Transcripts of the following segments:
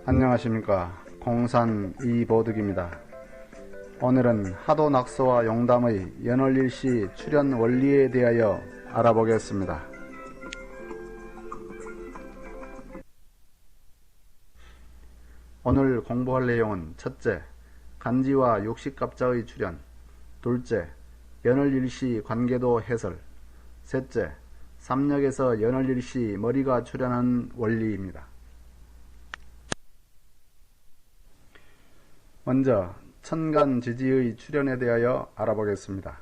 안녕하십니까. 공산 이보득입니다. 오늘은 하도 낙서와 용담의 연월일시 출연 원리에 대하여 알아보겠습니다. 오늘 공부할 내용은 첫째, 간지와 육식갑자의 출연, 둘째, 연월일시 관계도 해설, 셋째, 삼역에서 연월일시 머리가 출연한 원리입니다. 먼저 천간지지의 출연에 대하여 알아보겠습니다.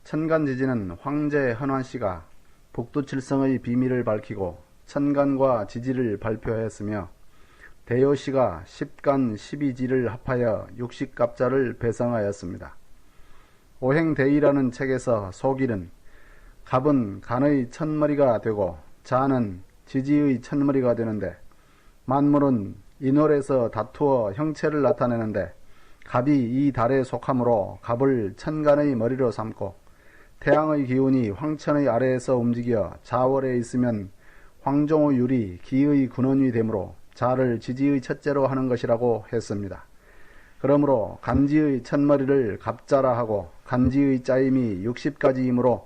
천간지지는 황제 헌환씨가 북두칠성의 비밀을 밝히고 천간과 지지를 발표하였으며 대효씨가 10간 12지를 합하여 육식갑자를 배성하였습니다. 오행대의라는 책에서 소길은 갑은 간의 천머리가 되고 자는 지지의 천머리가 되는데 만물은 인월에서 다투어 형체를 나타내는데 갑이 이 달에 속하므로 갑을 천간의 머리로 삼고 태양의 기운이 황천의 아래에서 움직여 자월에 있으면 황종의 율이 기의 근원이 되므로 자를 지지의 첫째로 하는 것이라고 했습니다. 그러므로 간지의 천머리를 갑자라 하고 간지의 짜임이 60가지이므로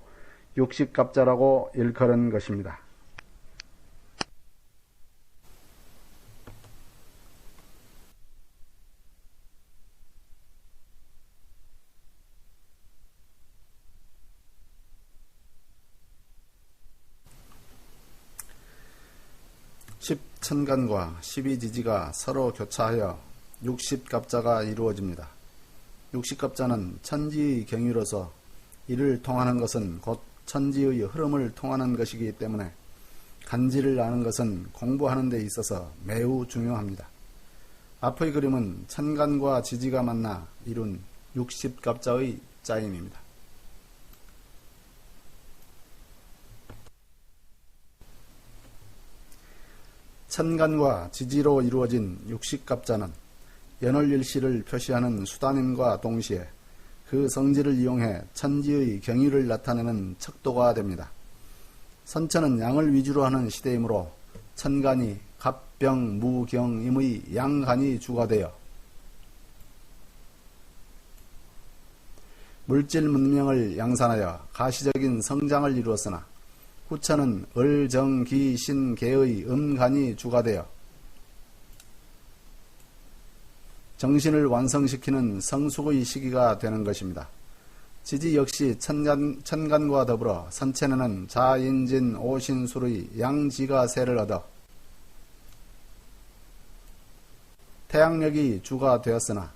육식갑자라고 일컬은 것입니다. 십천간과 12지지가 서로 교차하여 육십갑자가 이루어집니다. 육십갑자는 천지의 경유로서 이를 통하는 것은 곧 천지의 흐름을 통하는 것이기 때문에 간지를 아는 것은 공부하는 데 있어서 매우 중요합니다. 앞의 그림은 천간과 지지가 만나 이룬 육십갑자의 짜임입니다. 천간과 지지로 이루어진 육식갑자는 연월일시를 표시하는 수단임과 동시에 그 성질을 이용해 천지의 경유를 나타내는 척도가 됩니다. 선천은 양을 위주로 하는 시대이므로 천간이 갑병, 무경임의 양간이 주가 되어 물질 문명을 양산하여 가시적인 성장을 이루었으나 후천은 을, 정, 기, 신, 계의 음간이 주가 되어 정신을 완성시키는 성숙의 시기가 되는 것입니다. 지지 역시 천간과 더불어 선천에는 자인진, 오신술의 양지가 세를 얻어 태양력이 주가 되었으나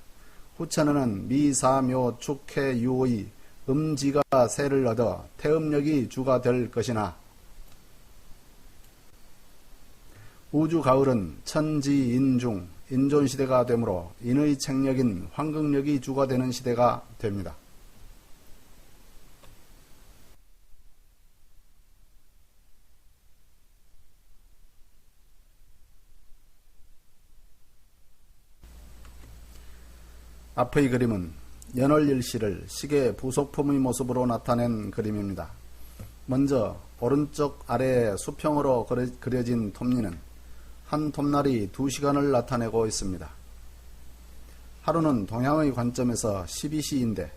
후천에는 미사묘, 축해, 유의 음지가 세를 얻어 태음력이 주가 될 것이나 우주가을은 천지인중, 인존시대가 되므로 인의 책력인 황금력이 주가 되는 시대가 됩니다. 앞의 그림은 연월일시를 시계 부속품의 모습으로 나타낸 그림입니다. 먼저 오른쪽 아래에 수평으로 그려진 톱니는 한 톱날이 2시간을 나타내고 있습니다. 하루는 동양의 관점에서 12시인데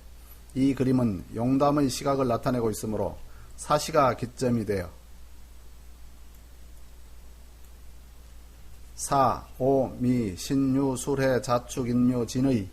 이 그림은 용담의 시각을 나타내고 있으므로 사시가 기점이 되어 사, 오, 미, 신유, 술해, 자축, 인묘, 진의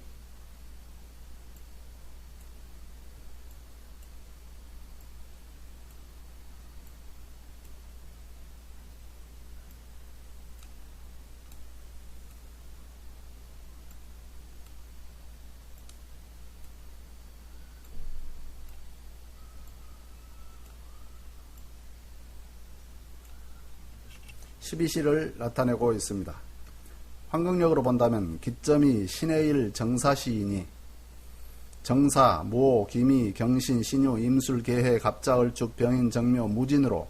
12시를 나타내고 있습니다. 환경력으로 본다면 기점이 신의 일 정사시이니 정사, 모, 기미, 경신, 신유, 임술, 계해, 갑자, 을축, 병인, 정묘, 무진으로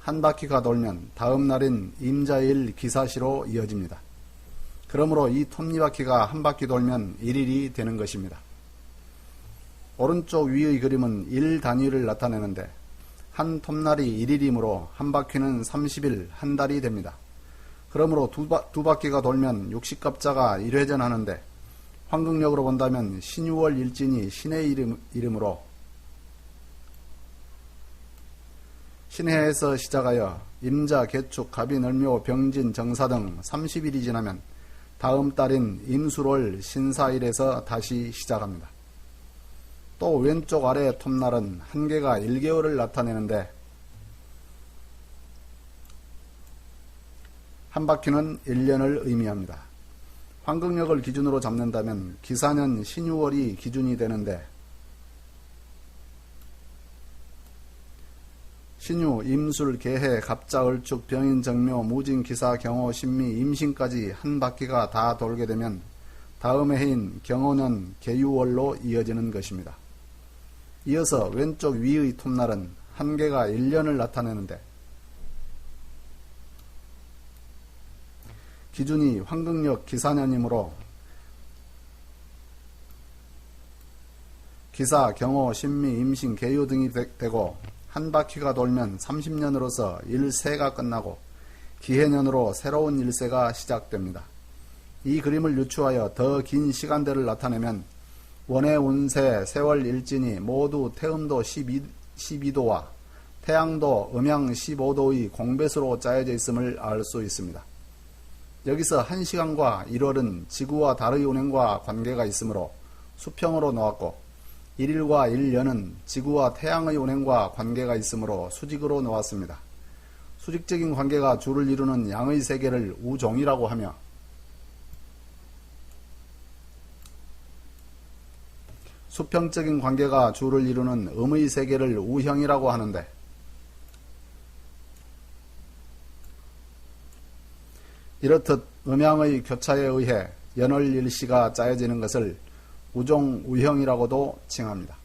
한 바퀴가 돌면 다음 날인 임자일 기사시로 이어집니다. 그러므로 이 톱니바퀴가 한 바퀴 돌면 1일이 되는 것입니다. 오른쪽 위의 그림은 일 단위를 나타내는데 한 톱날이 1일이므로 한 바퀴는 30일, 한 달이 됩니다. 그러므로 두 바퀴가 돌면 60갑자가 1회전하는데 황금력으로 본다면 신유월 일진이 신의 이름으로 신해에서 시작하여 임자, 개축, 갑이, 을묘, 병진, 정사 등 30일이 지나면 다음 달인 임술월 신사일에서 다시 시작합니다. 또 왼쪽 아래 톱날은 한 개가 1개월을 나타내는데 한 바퀴는 1년을 의미합니다. 황금력을 기준으로 잡는다면 기사년 신유월이 기준이 되는데 신유, 임술, 개해, 갑자, 을축, 병인, 정묘, 무진, 기사, 경호, 신미, 임신까지 한 바퀴가 다 돌게 되면 다음의 해인 경호년 개유월로 이어지는 것입니다. 이어서 왼쪽 위의 톱날은 한 개가 1년을 나타내는데 기준이 황금력 기사년이므로 기사, 경호, 신미, 임신, 개유 등이 되고 한 바퀴가 돌면 30년으로서 일세가 끝나고 기해년으로 새로운 일세가 시작됩니다. 이 그림을 유추하여 더 긴 시간대를 나타내면 원의 운세, 세월 일진이 모두 태음도 12도와 태양도 음양 15도의 공배수로 짜여져 있음을 알 수 있습니다. 여기서 1시간과 1월은 지구와 달의 운행과 관계가 있으므로 수평으로 놓았고 1일과 1년은 지구와 태양의 운행과 관계가 있으므로 수직으로 놓았습니다. 수직적인 관계가 주를 이루는 양의 세계를 우종이라고 하며 수평적인 관계가 주를 이루는 음의 세계를 우형이라고 하는데 이렇듯 음양의 교차에 의해 연월일시가 짜여지는 것을 우종, 우형이라고도 칭합니다.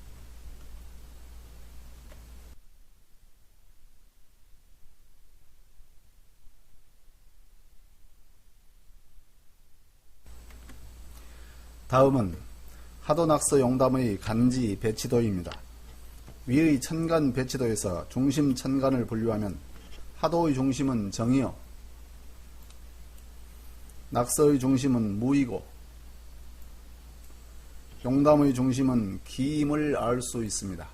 다음은 하도낙서 용담의 간지 배치도입니다. 위의 천간 배치도에서 중심 천간을 분류하면 하도의 중심은 정이요, 낙서의 중심은 무이고 용담의 중심은 기임을 알 수 있습니다.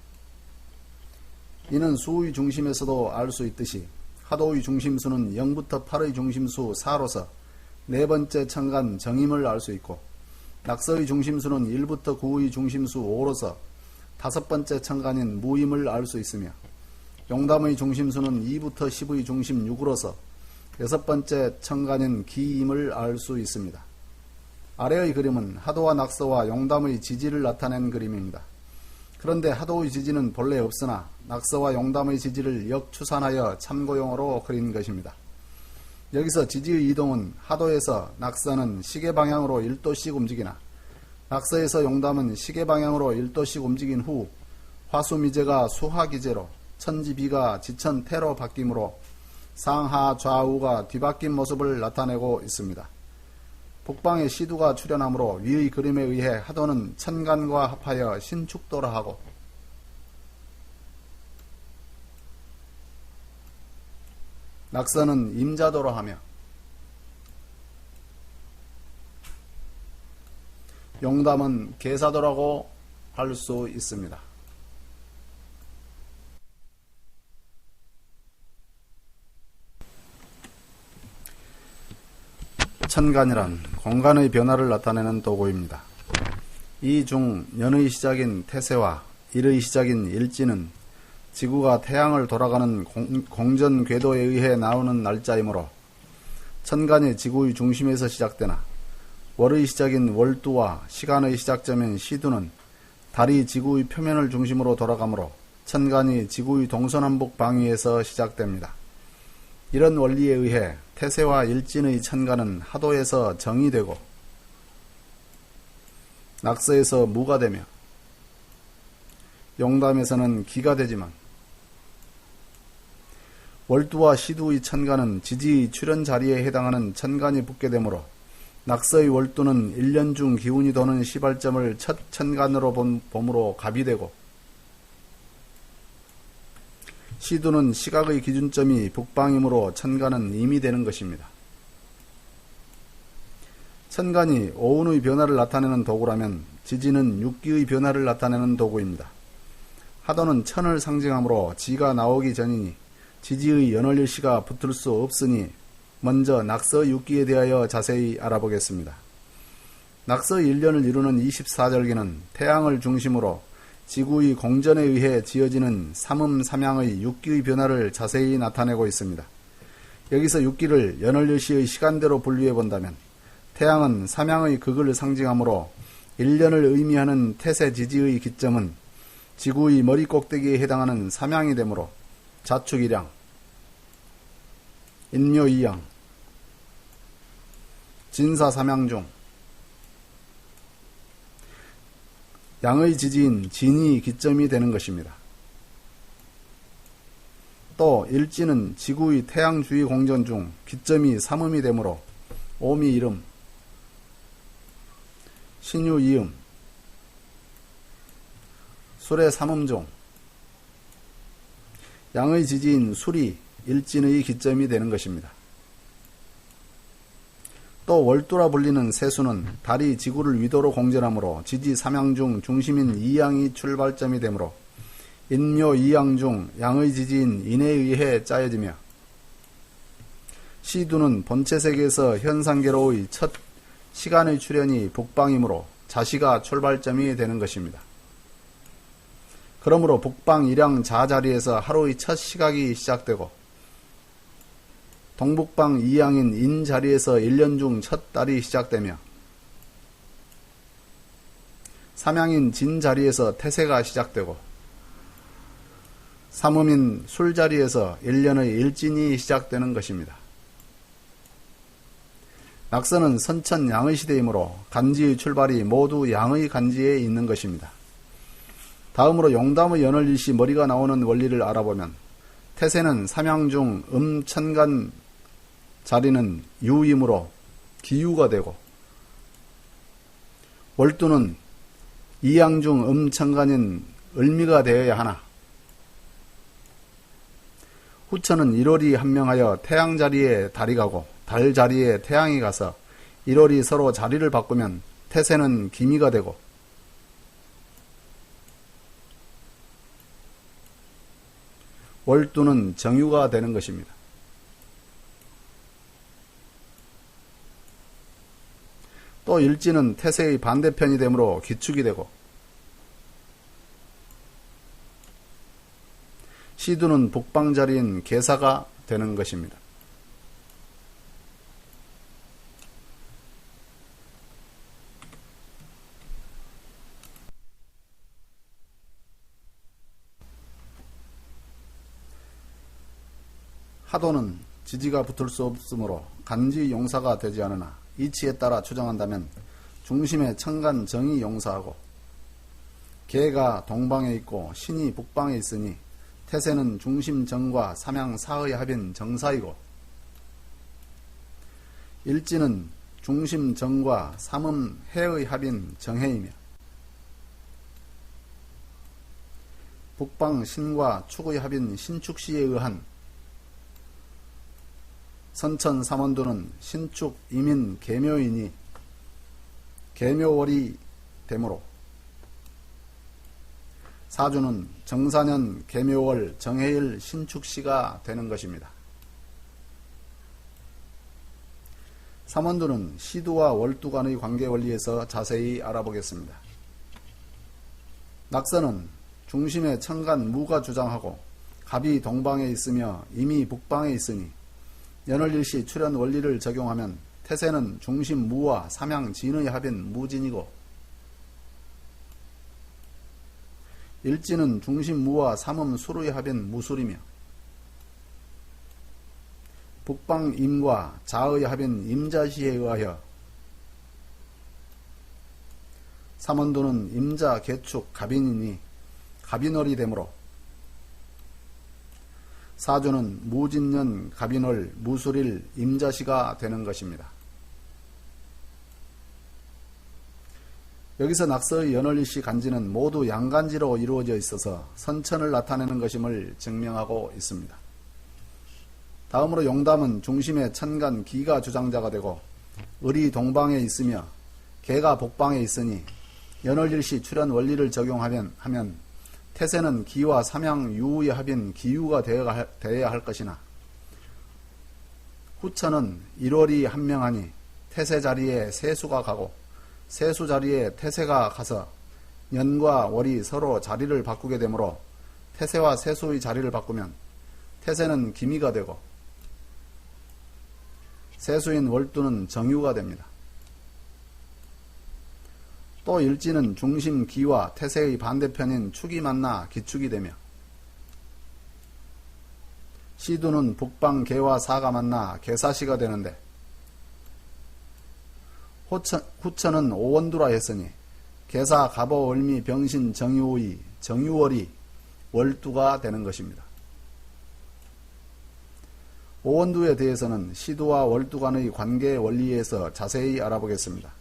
이는 수의 중심에서도 알 수 있듯이 하도의 중심수는 0부터 8의 중심수 4로서 네 번째 천간 정임을 알 수 있고 낙서의 중심수는 1부터 9의 중심수 5로서 다섯 번째 천간인 무임을 알 수 있으며 용담의 중심수는 2부터 10의 중심 6으로서 여섯 번째 천간인 기임을 알 수 있습니다. 아래의 그림은 하도와 낙서와 용담의 지지를 나타낸 그림입니다. 그런데 하도의 지지는 본래 없으나 낙서와 용담의 지지를 역추산하여 참고용으로 그린 것입니다. 여기서 지지의 이동은 하도에서 낙서는 시계방향으로 1도씩 움직이나 낙서에서 용담은 시계방향으로 1도씩 움직인 후 화수미제가 수화기제로 천지비가 지천태로 바뀌므로 상하 좌우가 뒤바뀐 모습을 나타내고 있습니다. 북방에 시두가 출현하므로 위의 그림에 의해 하도는 천간과 합하여 신축도라 하고 낙서는 임자도라 하며 용담은 계사도라고 할 수 있습니다. 천간이란 공간의 변화를 나타내는 도구입니다. 이 중 년의 시작인 태세와 일의 시작인 일지는 지구가 태양을 돌아가는 공전 궤도에 의해 나오는 날짜이므로 천간이 지구의 중심에서 시작되나 월의 시작인 월두와 시간의 시작점인 시두는 달이 지구의 표면을 중심으로 돌아가므로 천간이 지구의 동서남북 방위에서 시작됩니다. 이런 원리에 의해 태세와 일진의 천간은 하도에서 정이 되고 낙서에서 무가 되며 용담에서는 기가 되지만 월두와 시두의 천간은 지지의 출현 자리에 해당하는 천간이 붙게 되므로 낙서의 월두는 1년 중 기운이 도는 시발점을 첫 천간으로 봄으로 갑이 되고 시두는 시각의 기준점이 북방이므로 천간은 임이 되는 것입니다. 천간이 오운의 변화를 나타내는 도구라면 지지는 육기의 변화를 나타내는 도구입니다. 하도는 천을 상징하므로 지가 나오기 전이니 지지의 연월일시가 붙을 수 없으니 먼저 낙서 육기에 대하여 자세히 알아보겠습니다. 낙서 1년을 이루는 24절기는 태양을 중심으로 지구의 공전에 의해 지어지는 삼음삼양의 육기의 변화를 자세히 나타내고 있습니다. 여기서 육기를 연월일시의 시간대로 분류해 본다면 태양은 삼양의 극을 상징하므로 1년을 의미하는 태세지지의 기점은 지구의 머리 꼭대기에 해당하는 삼양이 되므로 자축일양, 인묘이양, 진사삼양 중 양의 지지인 진이 기점이 되는 것입니다. 또 일지는 지구의 태양 주위 공전 중 기점이 삼음이 되므로 오미 이름, 신유 이음, 술의 삼음 중 양의 지지인 술이 일진의 기점이 되는 것입니다. 또 월두라 불리는 세수는 달이 지구를 위도로 공전하므로 지지 삼양 중 중심인 이양이 출발점이 되므로 인묘 이양 중 양의 지지인 인에 의해 짜여지며 시두는 본체 세계에서 현상계로의 첫 시간의 출현이 북방이므로 자시가 출발점이 되는 것입니다. 그러므로 북방 일양 자 자리에서 하루의 첫 시각이 시작되고 동북방 이양인 인 자리에서 1년 중 첫 달이 시작되며 삼양인 진 자리에서 태세가 시작되고 삼음인 술 자리에서 1년의 일진이 시작되는 것입니다. 낙서는 선천 양의 시대이므로 간지의 출발이 모두 양의 간지에 있는 것입니다. 다음으로 용담의 연월일시 머리가 나오는 원리를 알아보면 태세는 삼양 중 천간 자리는 유이므로 기유가 되고 월두는 이양 중 천간인 을미가 되어야 하나 후천은 1월이 한명하여 태양 자리에 달이 가고 달 자리에 태양이 가서 1월이 서로 자리를 바꾸면 태세는 기미가 되고 월두는 정유가 되는 것입니다. 또 일지는 태세의 반대편이 되므로 기축이 되고 시두는 북방 자리인 계사가 되는 것입니다. 하도는 지지가 붙을 수 없으므로 간지 용사가 되지 않으나 이치에 따라 추정한다면 중심에 천간 정이 용사하고 개가 동방에 있고 신이 북방에 있으니 태세는 중심 정과 삼양 사의 합인 정사이고 일지는 중심 정과 삼음 해의 합인 정해이며 북방 신과 축의 합인 신축시에 의한 선천 삼원두는 신축 이민 계묘이니 계묘월이 되므로 사주는 정사년 계묘월 정해일 신축시가 되는 것입니다. 삼원두는 시두와 월두 간의 관계 원리에서 자세히 알아보겠습니다. 낙서는 중심에 천간 무가 주장하고 갑이 동방에 있으며 임이 북방에 있으니 연월일시 출현 원리를 적용하면 태세는 중심 무와 삼양 진의 합인 무진이고 일지는 중심 무와 삼음 수의 합인 무술이며 북방 임과 자의 합인 임자시에 의하여 삼원두는 임자 개축 갑인이니 갑인월이 되므로 사주는 무진년 갑인월 무술일 임자시가 되는 것입니다. 여기서 낙서의 연월일시 간지는 모두 양간지로 이루어져 있어서 선천을 나타내는 것임을 증명하고 있습니다. 다음으로 용담은 중심에 천간 기가 주장자가 되고 을이 동방에 있으며 개가 복방에 있으니 연월일시 출현 원리를 적용하면 태세는 기와 삼양 유의 합인 기유가 되어야 할 것이나 후천은 1월이 한명하니 태세 자리에 세수가 가고 세수 자리에 태세가 가서 연과 월이 서로 자리를 바꾸게 되므로 태세와 세수의 자리를 바꾸면 태세는 기미가 되고 세수인 월두는 정유가 됩니다. 또 일지는 중심 기와 태세의 반대편인 축이 만나 기축이 되며 시두는 북방 개와 사가 만나 개사시가 되는데 후천은 오원두라 했으니 개사 갑오 월미 병신 정유의 정유월이 월두가 되는 것입니다. 오원두에 대해서는 시두와 월두 간의 관계 원리에서 자세히 알아보겠습니다.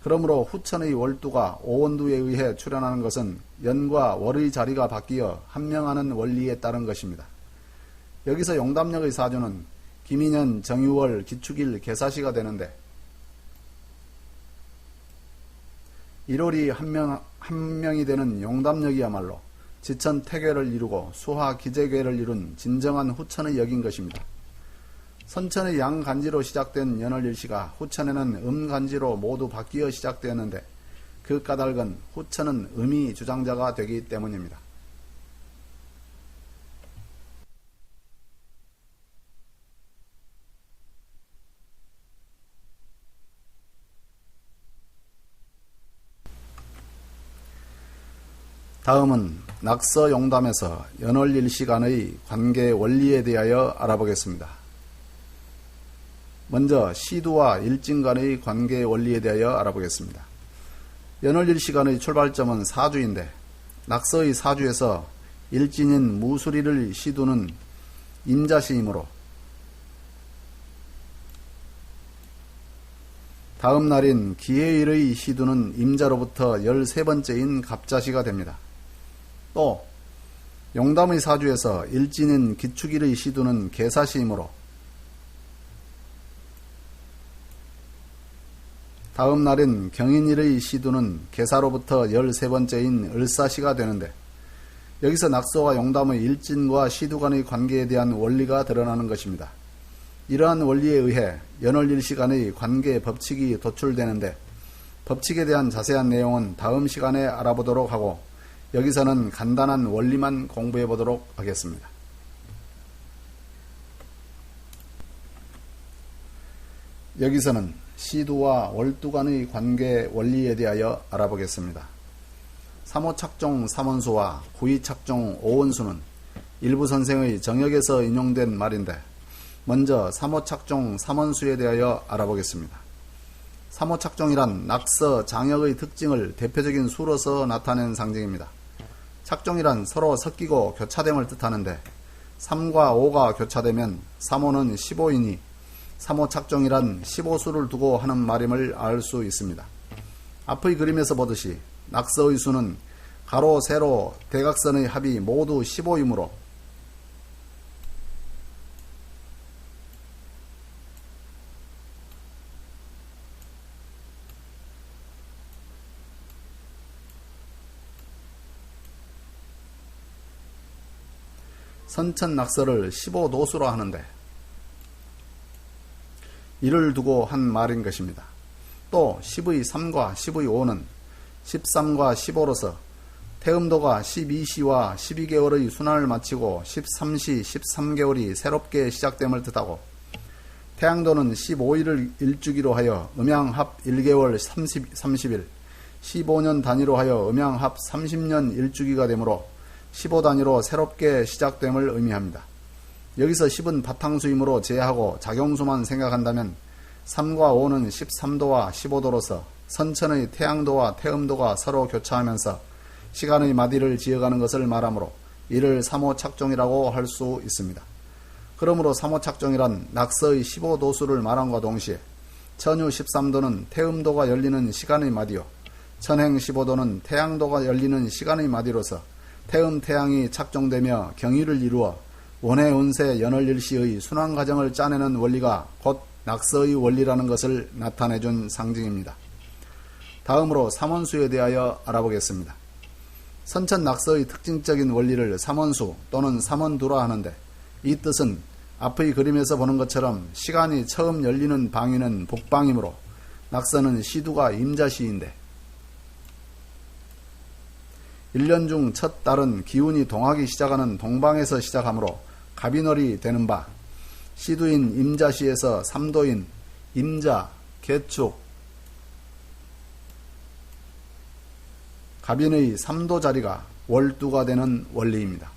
그러므로 후천의 월두가 오원두에 의해 출현하는 것은 연과 월의 자리가 바뀌어 한명하는 원리에 따른 것입니다. 여기서 용담역의 사주는 기민년 정유월 기축일 개사시가 되는데 1월이 한명이 되는 용담역이야말로 지천 태괴를 이루고 수하 기재괴를 이룬 진정한 후천의 역인 것입니다. 선천의 양간지로 시작된 연월일시가 후천에는 음간지로 모두 바뀌어 시작되었는데 그 까닭은 후천은 음이 주장자가 되기 때문입니다. 다음은 낙서 용담에서 연월일시 간의 관계 원리에 대하여 알아보겠습니다. 먼저 시두와 일진 간의 관계 원리에 대하여 알아보겠습니다. 연월일시 간의 출발점은 사주인데 낙서의 사주에서 일진인 무수리를 시두는 임자시이므로 다음 날인 기해일의 시두는 임자로부터 13번째인 갑자시가 됩니다. 또 용담의 사주에서 일진인 기축일의 시두는 개사시이므로 다음 날인 경인일의 시두는 개사로부터 13번째인 을사시가 되는데 여기서 낙서와 용담의 일진과 시두 간의 관계에 대한 원리가 드러나는 것입니다. 이러한 원리에 의해 연월일시 간의 관계 법칙이 도출되는데 법칙에 대한 자세한 내용은 다음 시간에 알아보도록 하고 여기서는 간단한 원리만 공부해 보도록 하겠습니다. 여기서는 시두와 월두 간의 관계 원리에 대하여 알아보겠습니다. 3호 착종 3원수와 9위 착종 5원수는 일부 선생의 정역에서 인용된 말인데 먼저 3호 착종 3원수에 대하여 알아보겠습니다. 3호 착종이란 낙서 장역의 특징을 대표적인 수로서 나타낸 상징입니다. 착종이란 서로 섞이고 교차됨을 뜻하는데 3과 5가 교차되면 3호는 15이니 3호 착종이란 15수를 두고 하는 말임을 알 수 있습니다. 앞의 그림에서 보듯이 낙서의 수는 가로, 세로, 대각선의 합이 모두 15이므로 선천 낙서를 15도수로 하는데 이를 두고 한 말인 것입니다. 또 10의 3과 10의 5는 13과 15로서 태음도가 12시와 12개월의 순환을 마치고 13시 13개월이 새롭게 시작됨을 뜻하고 태양도는 15일을 일주기로 하여 음양합 1개월 30일 15년 단위로 하여 음양합 30년 일주기가 되므로 15단위로 새롭게 시작됨을 의미합니다. 여기서 10은 바탕수이므로 제하고 작용수만 생각한다면 3과 5는 13도와 15도로서 선천의 태양도와 태음도가 서로 교차하면서 시간의 마디를 지어가는 것을 말하므로 이를 3호 착종이라고 할 수 있습니다. 그러므로 3호 착종이란 낙서의 15도수를 말함과 동시에 천유 13도는 태음도가 열리는 시간의 마디요 천행 15도는 태양도가 열리는 시간의 마디로서 태음 태양이 착종되며 경위를 이루어 원해 운세 연월일시의 순환 과정을 짜내는 원리가 곧 낙서의 원리라는 것을 나타내준 상징입니다. 다음으로 삼원수에 대하여 알아보겠습니다. 선천 낙서의 특징적인 원리를 삼원수 또는 삼원두라 하는데, 이 뜻은 앞의 그림에서 보는 것처럼 시간이 처음 열리는 방위는 복방이므로 낙서는 시두가 임자시인데, 1년 중 첫 달은 기운이 동하기 시작하는 동방에서 시작하므로 갑인월이 되는 바, 시두인 임자시에서 삼도인 임자, 개축, 갑인의 삼도 자리가 월두가 되는 원리입니다.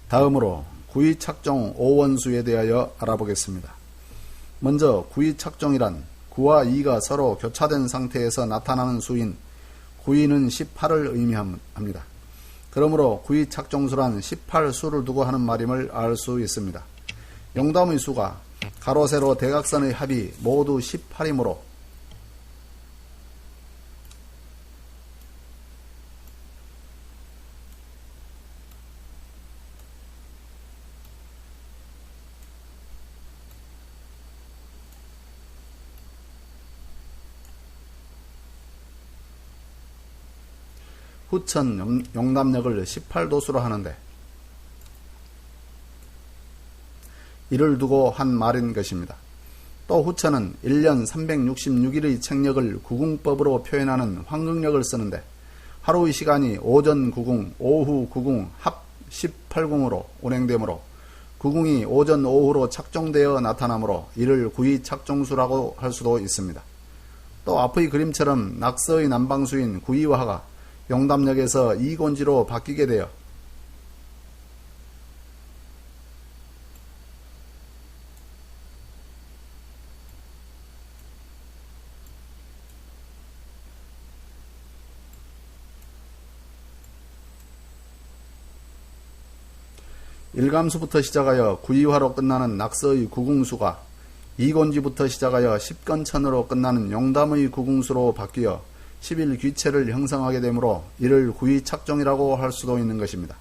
다음으로 구의착종 오원수에 대하여 알아보겠습니다. 먼저 구의착종이란 구와 이가 서로 교차된 상태에서 나타나는 수인 구의는 18을 의미합니다. 그러므로 구의착종수란 18수를 두고 하는 말임을 알 수 있습니다. 영담의 수가 가로 세로 대각선의 합이 모두 18이므로 후천 용담력을 18도수로 하는데, 이를 두고 한 말인 것입니다. 또 후천은 1년 366일의 책력을 구궁법으로 표현하는 황금력을 쓰는데, 하루의 시간이 오전 9궁, 오후 9궁, 합 18궁으로 운행되므로 구궁이 오전 오후로 착종되어 나타나므로 이를 구의착종수라고 할 수도 있습니다. 또 앞의 그림처럼 낙서의 남방수인 구의화가 용담력에서 이곤지로 바뀌게 되어 일감수부터 시작하여 구의화로 끝나는 낙서의 구궁수가 이곤지부터 시작하여 십건천으로 끝나는 용담의 구궁수로 바뀌어 11귀체를 형성하게 되므로 이를 구의착종이라고 할 수도 있는 것입니다.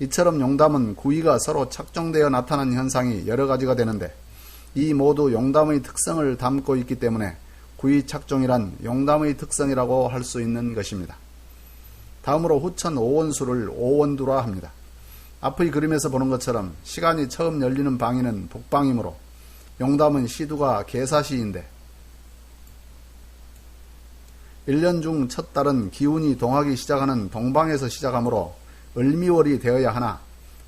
이처럼 용담은 구의가 서로 착종되어 나타난 현상이 여러 가지가 되는데, 이 모두 용담의 특성을 담고 있기 때문에 구의착종이란 용담의 특성이라고 할 수 있는 것입니다. 다음으로 후천 오원수를 오원두라 합니다. 앞의 그림에서 보는 것처럼 시간이 처음 열리는 방위는 복방이므로 용담은 시두가 계사시인데, 1년 중 첫 달은 기운이 동하기 시작하는 동방에서 시작하므로 을미월이 되어야 하나,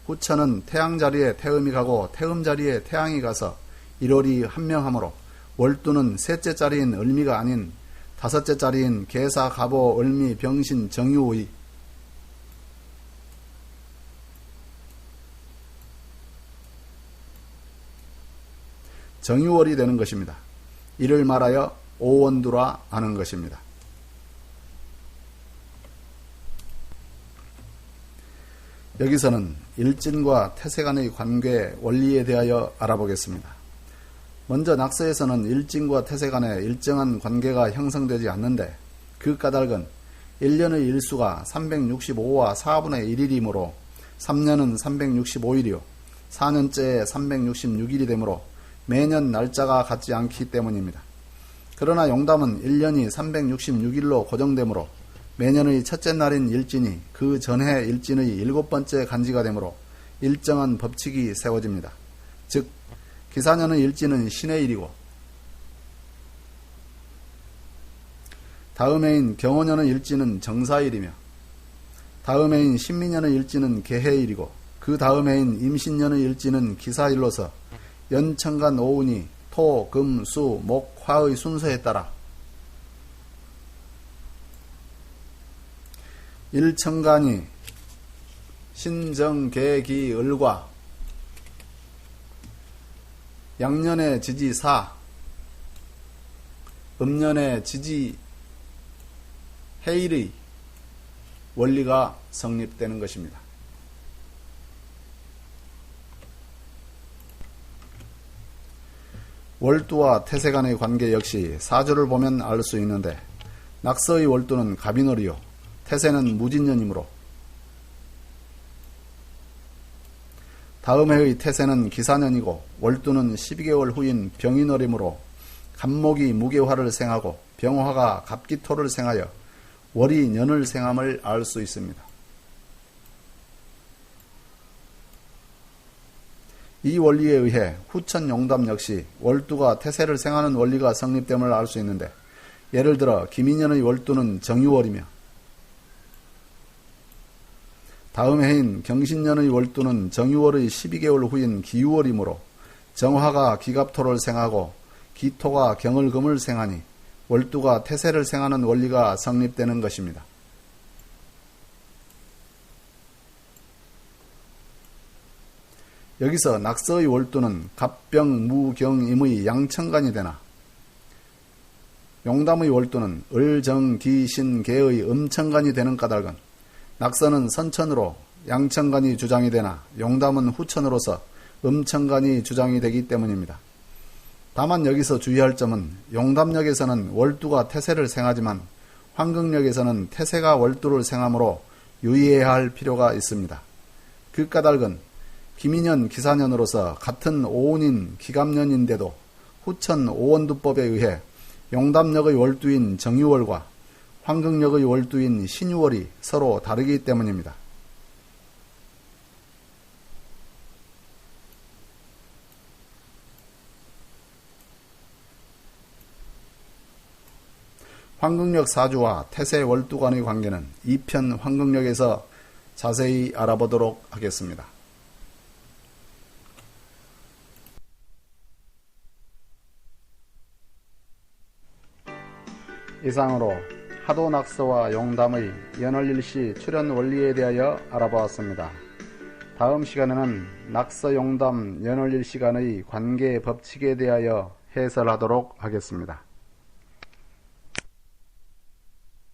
후천은 태양 자리에 태음이 가고 태음 자리에 태양이 가서 1월이 한명하므로 월두는 셋째 자리인 을미가 아닌 다섯째 자리인 계사, 갑오, 을미, 병신, 정유의 정유월이 되는 것입니다. 이를 말하여 오원두라 하는 것입니다. 여기서는 일진과 태세 간의 관계 원리에 대하여 알아보겠습니다. 먼저 낙서에서는 일진과 태세 간에 일정한 관계가 형성되지 않는데, 그 까닭은 1년의 일수가 365와 4분의 1일이므로 3년은 365일이요 4년째에 366일이 되므로 매년 날짜가 같지 않기 때문입니다. 그러나 용담은 1년이 366일로 고정되므로 매년의 첫째 날인 일진이 그 전해 일진의 7번째 간지가 되므로 일정한 법칙이 세워집니다. 즉, 기사년의 일진은 신의 일이고, 다음 해인 경호년의 일진은 정사일이며, 다음 해인 신민년의 일진은 개해일이고, 그 다음 해인 임신년의 일진은 기사일로서 연천간 오운이 토, 금, 수, 목, 화의 순서에 따라 일천간이 신정계기 을과 양년의 지지 사, 음년의 지지 해일의 원리가 성립되는 것입니다. 월두와 태세 간의 관계 역시 사주를 보면 알 수 있는데, 낙서의 월두는 갑인월이요 태세는 무진년이므로 다음 해의 태세는 기사년이고 월두는 12개월 후인 병인월이므로 갑목이 무게화를 생하고 병화가 갑기토를 생하여 월이 년을 생함을 알 수 있습니다. 이 원리에 의해 후천 용담 역시 월두가 태세를 생하는 원리가 성립됨을 알 수 있는데, 예를 들어 기민년의 월두는 정유월이며 다음 해인 경신년의 월두는 정유월의 12개월 후인 기유월이므로 정화가 기갑토를 생하고 기토가 경을금을 생하니 월두가 태세를 생하는 원리가 성립되는 것입니다. 여기서 낙서의 월두는 갑병 무경임의 양천간이 되나, 용담의 월두는 을정기신계의 음천간이 되는 까닭은 낙서는 선천으로 양천간이 주장이 되나 용담은 후천으로서 음천간이 주장이 되기 때문입니다. 다만 여기서 주의할 점은 용담역에서는 월두가 태세를 생하지만 환극역에서는 태세가 월두를 생하므로 유의해야 할 필요가 있습니다. 그 까닭은 기민년 기사년으로서 같은 오운인 기갑년인데도 후천 오원두법에 의해 용담역의 월두인 정유월과 환극역의 월두인 신유월이 서로 다르기 때문입니다. 환극역 사주와 태세 월두 간의 관계는 2편 환극역에서 자세히 알아보도록 하겠습니다. 이상으로 하도낙서와 용담의 연월일시 출현 원리에 대하여 알아보았습니다. 다음 시간에는 낙서 용담 연월일시 간의 관계 법칙에 대하여 해설하도록 하겠습니다.